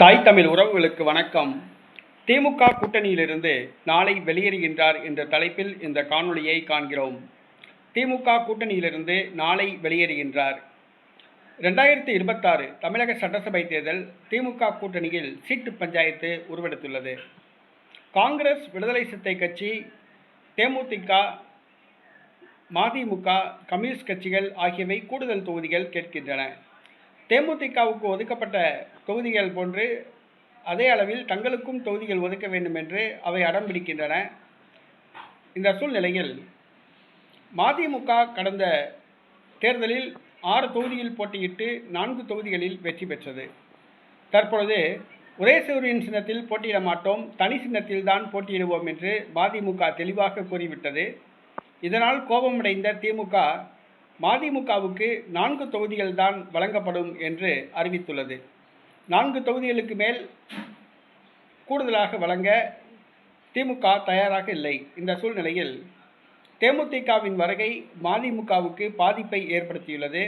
தாய் தமிழ் உறவுகளுக்கு வணக்கம். திமுக கூட்டணியிலிருந்து நாளை வெளியேறுகின்றார் என்ற தலைப்பில் இந்த காணொளியை காண்கிறோம். திமுக கூட்டணியிலிருந்து நாளை வெளியேறுகின்றார். 2026 தமிழக சட்டசபை தேர்தல் திமுக கூட்டணியில் சீட்டு பஞ்சாயத்து உருவெடுத்துள்ளது. காங்கிரஸ், விடுதலை சிறுத்தை கட்சி, தேமுதிக, மதிமுக, கம்யூனிஸ்ட் கட்சிகள் ஆகியவை கூடுதல் தொகுதிகள் கேட்கின்றன. தேமுதிகவுக்கு ஒதுக்கப்பட்ட தொகுதிகள் போன்று அதே அளவில் தங்களுக்கும் தொகுதிகள் ஒதுக்க வேண்டும் என்று அவை அடம் பிடிக்கின்றன. இந்த சூழ்நிலையில் மதிமுக கடந்த தேர்தலில் 6 தொகுதியில் போட்டியிட்டு 4 தொகுதிகளில் வெற்றி பெற்றது. தற்பொழுது ஒரே சிறுவரின் சின்னத்தில் போட்டியிட மாட்டோம், தனி சின்னத்தில் தான் போட்டியிடுவோம் என்று மதிமுக தெளிவாக கூறிவிட்டது. இதனால் கோபமடைந்த திமுக மதிமுகவுக்கு 4 தொகுதிகள் தான் வழங்கப்படும் என்று அறிவித்துள்ளது. 4 தொகுதிகளுக்கு மேல் கூடுதலாக வழங்க திமுக தயாராக இல்லை. இந்த சூழ்நிலையில் தேமுதிகவின் வருகை மதிமுகவுக்கு பாதிப்பை ஏற்படுத்தியுள்ளது.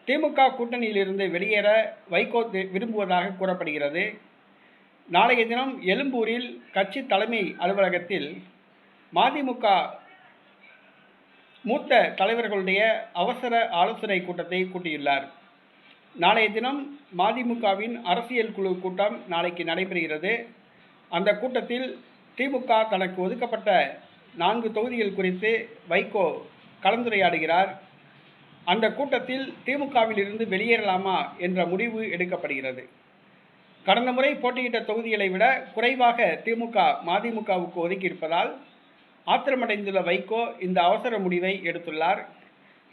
திமுக கூட்டணியிலிருந்து வெளியேற வைகோ விரும்புவதாக கூறப்படுகிறது. நாளைய தினம் எழும்பூரில் கட்சி தலைமை அலுவலகத்தில் மதிமுக மூத்த தலைவர்களுடைய அவசர ஆலோசனை கூட்டத்தை கூட்டியுள்ளார். நாளைய தினம் மதிமுகவின் அரசியல் குழு கூட்டம் நாளைக்கு நடைபெறுகிறது. அந்த கூட்டத்தில் திமுக தனக்கு ஒதுக்கப்பட்ட 4 தொகுதிகள் குறித்து வைகோ கலந்துரையாடுகிறார். அந்த கூட்டத்தில் திமுகவில் இருந்து வெளியேறலாமா என்ற முடிவு எடுக்கப்படுகிறது. கடந்த முறை போட்டியிட்ட தொகுதிகளை விட குறைவாக திமுக மதிமுகவுக்கு ஒதுக்கியிருப்பதால் ஆத்திரமடைந்துள்ள வைகோ இந்த அவசர முடிவை எடுத்துள்ளார்.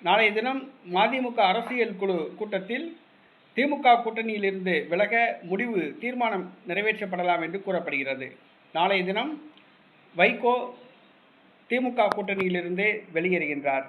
நாளைய தினம் மதிமுக அரசியல் குழு கூட்டத்தில் திமுக கூட்டணியிலிருந்து விலக தீர்மானம் நிறைவேற்றப்படலாம் என்று கூறப்படுகிறது. நாளைய தினம் வைகோ திமுக கூட்டணியிலிருந்து வெளியேறுகின்றார்.